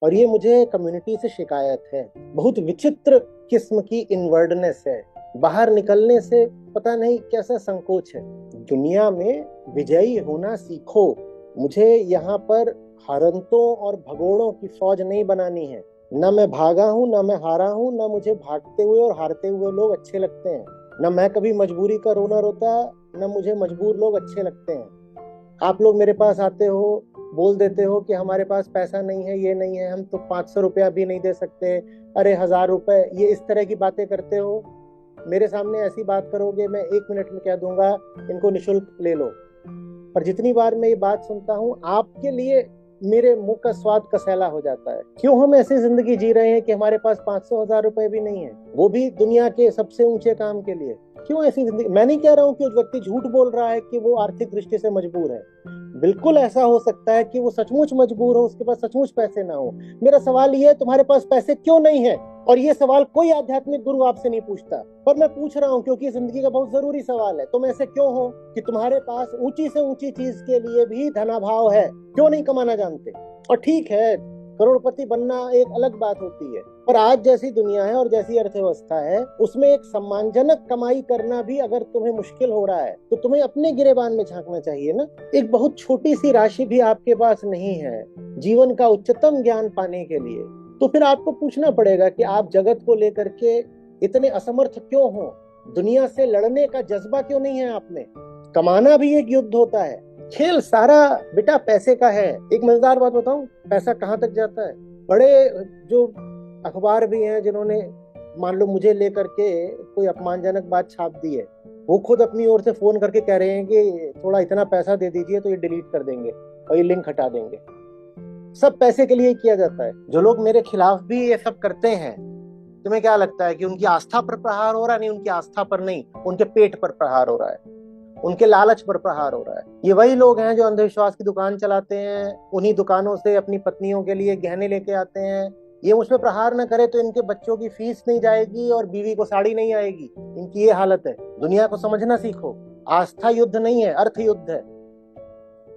और ये मुझे कम्युनिटी से शिकायत है। बहुत विचित्र किस्म की इनवर्डनेस है, बाहर निकलने से पता नहीं कैसा संकोच है। दुनिया में विजयी होना सीखो। मुझे यहाँ पर हरंतों और भगोड़ों की फौज नहीं बनानी है। न मैं भागा हूं, न मैं हारा हूं, न मुझे भागते हुए और हारते हुए लोग अच्छे लगते हैं। न मैं कभी मजबूरी का रोना रोता, न मुझे मजबूर लोग अच्छे लगते हैं। आप लोग मेरे पास आते हो, बोल देते हो कि हमारे पास पैसा नहीं है, ये नहीं है, हम तो 500 रुपया भी नहीं दे सकते, अरे 1000 रुपए, ये इस तरह की बातें करते हो। मेरे सामने ऐसी बात करोगे, मैं 1 मिनट में कह दूंगा इनको निशुल्क ले लो। पर जितनी बार मैं ये बात सुनता हूँ, आपके लिए मेरे मुंह का स्वाद कसैला हो जाता है। क्यों हम ऐसी जिंदगी जी रहे हैं कि हमारे पास 500-1000 रुपए भी नहीं है, वो भी दुनिया के सबसे ऊंचे काम के लिए? क्यों ऐसी जिंदगी? मैं नहीं कह रहा हूँ कि उस व्यक्ति झूठ बोल रहा है कि वो आर्थिक दृष्टि से मजबूर है। बिल्कुल ऐसा हो सकता है कि वो सचमुच मजबूर हो, उसके पास सचमुच पैसे ना हो। मेरा सवाल ये है, तुम्हारे पास पैसे क्यों नहीं है? और ये सवाल कोई आध्यात्मिक गुरु आपसे नहीं पूछता, पर मैं पूछ रहा हूँ क्योंकि जिंदगी का बहुत जरूरी सवाल है। तुम ऐसे क्यों हो कि तुम्हारे पास ऊंची से ऊंची चीज के लिए भी धनाभाव है? क्यों नहीं कमाना जानते? और ठीक है, करोड़पति बनना एक अलग बात होती है, पर आज जैसी दुनिया है और जैसी अर्थव्यवस्था है, उसमें एक सम्मानजनक कमाई करना भी अगर तुम्हें मुश्किल हो रहा है तो तुम्हें अपने गिरेबान में झांकना चाहिए ना। एक बहुत छोटी सी राशि भी आपके पास नहीं है जीवन का उच्चतम ज्ञान पाने के लिए, तो फिर आपको पूछना पड़ेगा कि आप जगत को लेकर के इतने असमर्थ क्यों हो? दुनिया से लड़ने का जज्बा क्यों नहीं है आप में? कमाना भी एक युद्ध होता है। खेल सारा बेटा पैसे का है। एक मजेदार बात बताऊं, पैसा कहां तक जाता है? बड़े जो अखबार भी हैं जिन्होंने मान लो मुझे लेकर के कोई अपमानजनक बात छाप दी है, वो खुद अपनी ओर से फोन करके कह रहे हैं कि थोड़ा इतना पैसा दे दीजिए तो ये डिलीट कर देंगे और ये लिंक हटा देंगे। सब पैसे के लिए किया जाता है। जो लोग मेरे खिलाफ भी ये सब करते हैं, तुम्हें क्या लगता है कि उनकी आस्था पर प्रहार हो रहा है? नहीं, उनकी आस्था पर नहीं, उनके पेट पर प्रहार हो रहा है, उनके लालच पर प्रहार हो रहा है। ये वही लोग हैं जो अंधविश्वास की दुकान चलाते हैं, उन्हीं दुकानों से अपनी पत्नियों के लिए गहने लेके आते हैं। ये मुझ पर प्रहार न करे तो इनके बच्चों की फीस नहीं जाएगी और बीवी को साड़ी नहीं आएगी। इनकी ये हालत है। दुनिया को समझना सीखो। आस्था युद्ध नहीं है, अर्थ युद्ध है।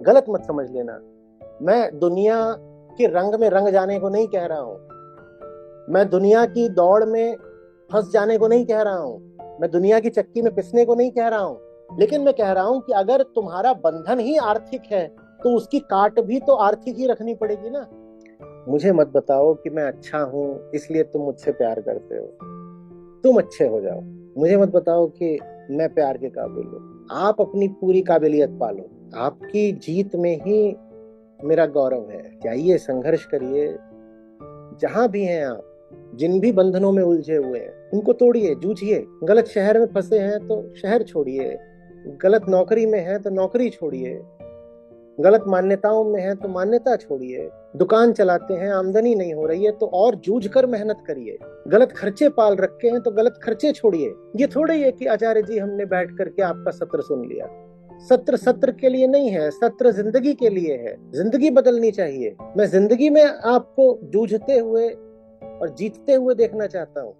गलत मत समझ लेना। मैं दुनिया के रंग में रंग जाने को नहीं कह रहा हूं, मैं दुनिया की दौड़ में फंस जाने को नहीं कह रहा हूं, मैं दुनिया की चक्की में पिसने को नहीं कह रहा हूं, लेकिन मैं कह रहा हूं कि अगर तुम्हारा बंधन ही आर्थिक है तो उसकी काट भी तो आर्थिक ही रखनी पड़ेगी ना। मुझे मत बताओ कि मैं अच्छा हूं इसलिए तुम मुझसे प्यार करते हो। तुम अच्छे हो जाओ। मुझे मत बताओ कि मैं प्यार के काबिल हूँ। आप अपनी पूरी काबिलियत पालो। आपकी जीत में ही मेरा गौरव है। जाइए, संघर्ष करिए। जहां भी हैं आप, जिन भी बंधनों में उलझे हुए हैं, उनको तोड़िए, जूझिए। गलत शहर में फंसे हैं तो शहर छोड़िए, गलत नौकरी में हैं तो नौकरी छोड़िए, गलत मान्यताओं में हैं तो मान्यता छोड़िए। दुकान चलाते हैं, आमदनी नहीं हो रही है तो और जूझ कर मेहनत करिए। गलत खर्चे पाल रखे हैं तो गलत खर्चे छोड़िए। ये थोड़े ही है कि आचार्य जी हमने बैठ करके आपका सत्र सुन लिया। सत्र सत्र के लिए नहीं है, सत्र जिंदगी के लिए है। जिंदगी बदलनी चाहिए। मैं जिंदगी में आपको जूझते हुए और जीतते हुए देखना चाहता हूँ।